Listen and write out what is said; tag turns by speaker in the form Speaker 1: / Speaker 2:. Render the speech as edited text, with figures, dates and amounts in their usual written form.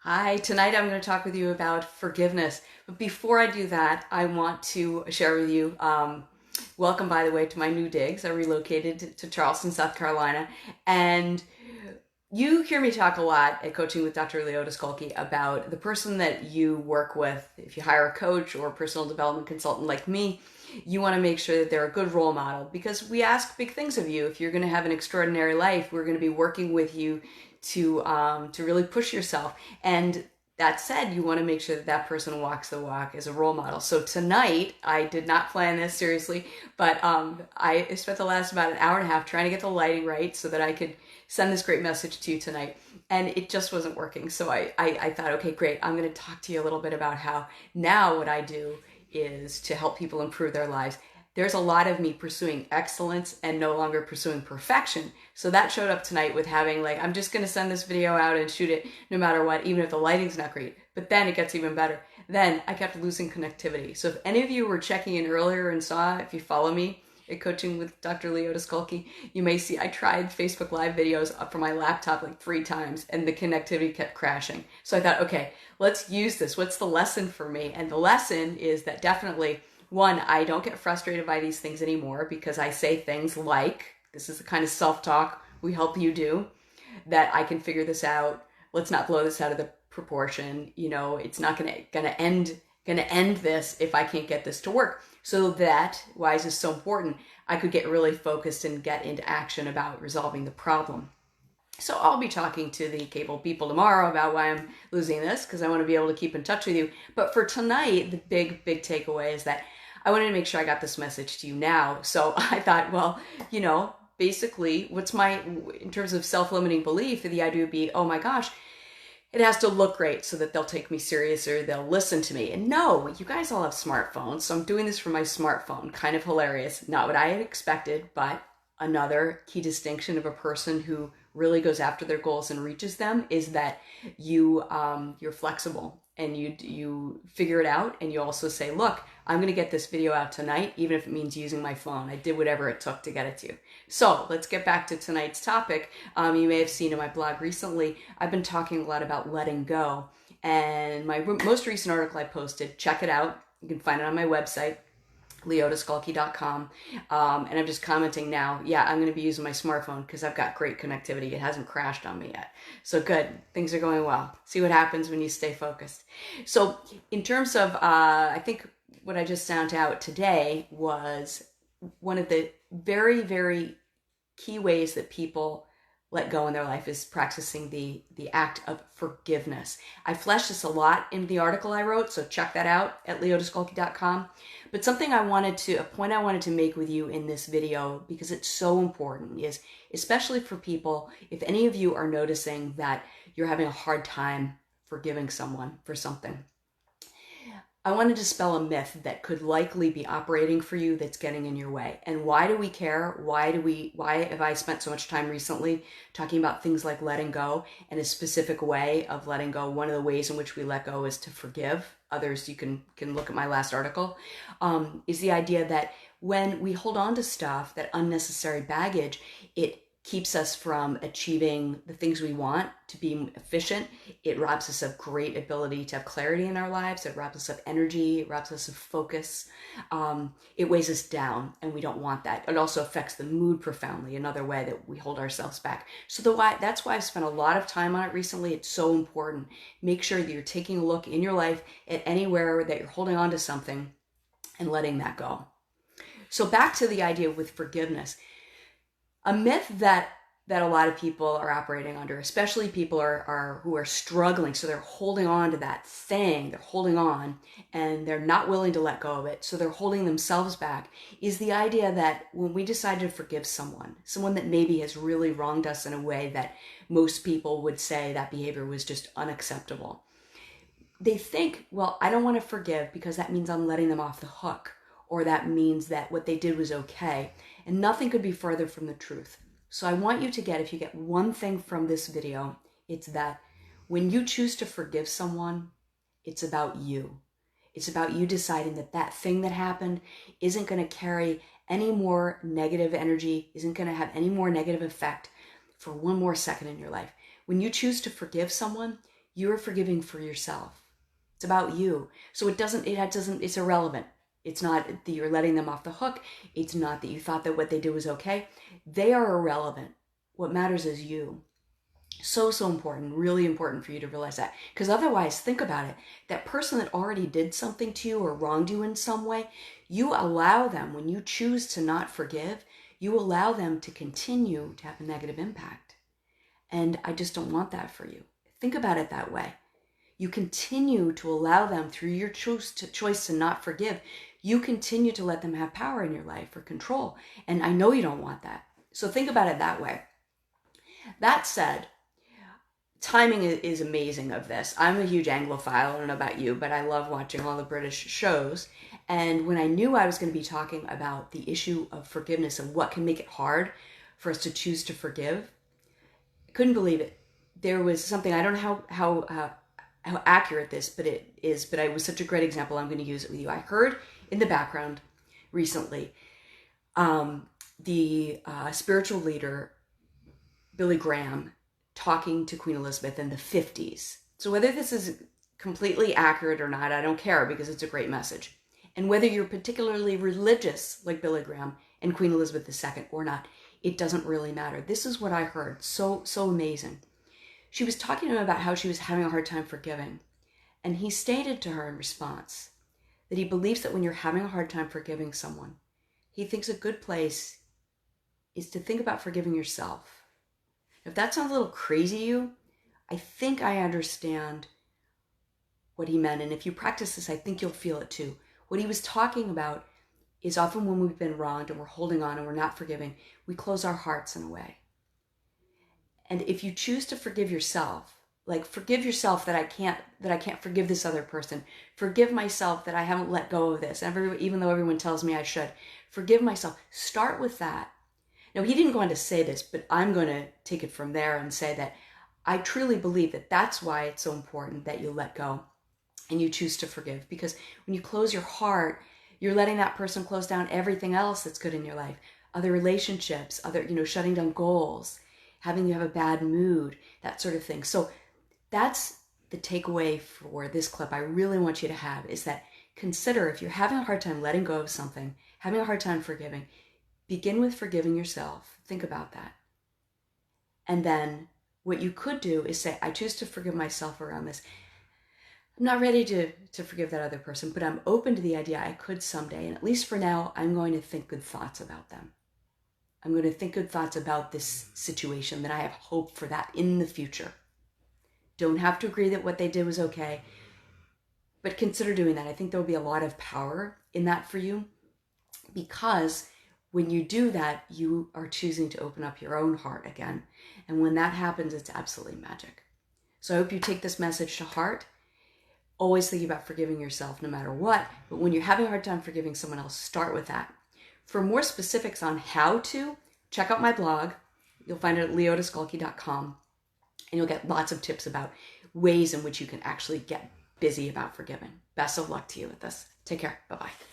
Speaker 1: Hi, tonight I'm going to talk with you about forgiveness. But before I do that, I want to share with you welcome, by the way, to my new digs. I relocated to Charleston, South Carolina. And you hear me talk a lot at Coaching with Dr. Leota Skolke about the person that you work with. If you hire a coach or a personal development consultant like me, you want to make sure that they're a good role model because we ask big things of you. If you're going to have an extraordinary life, we're going to be working with you to really push yourself. And that said, you want to make sure that that person walks the walk as a role model. So tonight, I did not plan this seriously, but I spent the last about an hour and a half trying to get the lighting right so that I could send this great message to you tonight. And it just wasn't working. So I thought, okay, great. I'm going to talk to you a little bit about how now what I do is to help people improve their lives. There's a lot of me pursuing excellence and no longer pursuing perfection. So that showed up tonight with having I'm just going to send this video out and shoot it no matter what, even if the lighting's not great. But then it gets even better. Then I kept losing connectivity. So if any of you were checking in earlier and saw, if you follow me at Coaching with Dr. Leota Skolke, you may see I tried Facebook Live videos up from my laptop 3 times and the connectivity kept crashing. So I thought, okay, let's use this. What's the lesson for me? And the lesson is that definitely, one, I don't get frustrated by these things anymore because I say things like, this is the kind of self-talk we help you do, that I can figure this out. Let's not blow this out of the proportion. It's not gonna end this if I can't get this to work. So that, why is this so important? I could get really focused and get into action about resolving the problem. So I'll be talking to the cable people tomorrow about why I'm losing this because I want to be able to keep in touch with you. But for tonight, the big takeaway is that I wanted to make sure I got this message to you now. So I thought, well, basically in terms of self-limiting belief, the idea would be, oh my gosh, it has to look great so that they'll take me serious or they'll listen to me. And no, you guys all have smartphones. So I'm doing this from my smartphone. Kind of hilarious. Not what I had expected, but another key distinction of a person who really goes after their goals and reaches them is that you're flexible and you figure it out, and you also say, look, I'm going to get this video out tonight, even if it means using my phone. I did whatever it took to get it to you. So let's get back to tonight's topic. You may have seen in my blog recently, I've been talking a lot about letting go, and my most recent article I posted, check it out. You can find it on my website, leotaskolke.com. And I'm just commenting now, yeah, I'm going to be using my smartphone because I've got great connectivity. It hasn't crashed on me yet. So good. Things are going well. See what happens when you stay focused. So in terms of, I think what I just found out today was one of the very, very key ways that people let go in their life is practicing the act of forgiveness. I fleshed this a lot in the article I wrote, so check that out at leotaskolke.com. But a point I wanted to make with you in this video, because it's so important, is especially for people, if any of you are noticing that you're having a hard time forgiving someone for something, I want to dispel a myth that could likely be operating for you that's getting in your way. And why do we care? Why have I spent so much time recently talking about things like letting go and a specific way of letting go? One of the ways in which we let go is to forgive. Others, you can look at my last article, is the idea that when we hold on to stuff, that unnecessary baggage, it keeps us from achieving the things we want, to be efficient. It robs us of great ability to have clarity in our lives. It robs us of energy. It robs us of focus. It weighs us down, and we don't want that. It also affects the mood profoundly, another way that we hold ourselves back. So that's why I've spent a lot of time on it recently. It's so important. Make sure that you're taking a look in your life at anywhere that you're holding on to something and letting that go. So back to the idea with forgiveness. A myth that a lot of people are operating under, especially people who are struggling, so they're holding on to that thing, they're holding on, and they're not willing to let go of it, so they're holding themselves back, is the idea that when we decide to forgive someone that maybe has really wronged us in a way that most people would say that behavior was just unacceptable, they think, well, I don't want to forgive because that means I'm letting them off the hook, or that means that what they did was okay. And nothing could be further from the truth. So I want you to if you get one thing from this video, it's that when you choose to forgive someone, it's about you. It's about you deciding that thing that happened isn't going to carry any more negative energy, isn't going to have any more negative effect for one more second in your life. When you choose to forgive someone, You're forgiving for yourself. It's about you. So it's irrelevant. It's not that you're letting them off the hook. It's not that you thought that what they did was okay. They are irrelevant. What matters is you. So important, really important for you to realize that. Because otherwise, think about it. That person that already did something to you or wronged you in some way, you allow them, when you choose to not forgive, you allow them to continue to have a negative impact. And I just don't want that for you. Think about it that way. You continue to allow them, through your choice to not forgive, you continue to let them have power in your life or control. And I know you don't want that. So think about it that way. That said, timing is amazing of this. I'm a huge Anglophile. I don't know about you, but I love watching all the British shows. And when I knew I was going to be talking about the issue of forgiveness and what can make it hard for us to choose to forgive, I couldn't believe it. There was something, I don't know how accurate this, but it is, but it was such a great example. I'm going to use it with you. I heard in the background recently, the spiritual leader, Billy Graham, talking to Queen Elizabeth in the 50s. So whether this is completely accurate or not, I don't care, because it's a great message. And whether you're particularly religious like Billy Graham and Queen Elizabeth II or not, it doesn't really matter. This is what I heard. So amazing. She was talking to him about how she was having a hard time forgiving. And he stated to her in response that he believes that when you're having a hard time forgiving someone, he thinks a good place is to think about forgiving yourself. If that sounds a little crazy to you, I think I understand what he meant. And if you practice this, I think you'll feel it too. What he was talking about is often when we've been wronged and we're holding on and we're not forgiving, we close our hearts in a way. And if you choose to forgive yourself, like forgive yourself that I can't forgive this other person, forgive myself that I haven't let go of this, even though everyone tells me I should, forgive myself. Start with that. Now, he didn't go on to say this, but I'm going to take it from there and say that I truly believe that that's why it's so important that you let go and you choose to forgive. Because when you close your heart, you're letting that person close down everything else that's good in your life. Other relationships, shutting down goals, having you have a bad mood, that sort of thing. So that's the takeaway for this clip I really want you to have, is that consider, if you're having a hard time letting go of something, having a hard time forgiving, begin with forgiving yourself. Think about that. And then what you could do is say, I choose to forgive myself around this. I'm not ready to forgive that other person, but I'm open to the idea I could someday. And at least for now, I'm going to think good thoughts about them. I'm going to think good thoughts about this situation, that I have hope for that in the future. Don't have to agree that what they did was okay, but consider doing that. I think there will be a lot of power in that for you, because when you do that, you are choosing to open up your own heart again. And when that happens, it's absolutely magic. So I hope you take this message to heart. Always thinking about forgiving yourself no matter what. But when you're having a hard time forgiving someone else, start with that. For more specifics on how to, check out my blog. You'll find it at leotaskulke.com. And you'll get lots of tips about ways in which you can actually get busy about forgiving. Best of luck to you with this. Take care. Bye-bye.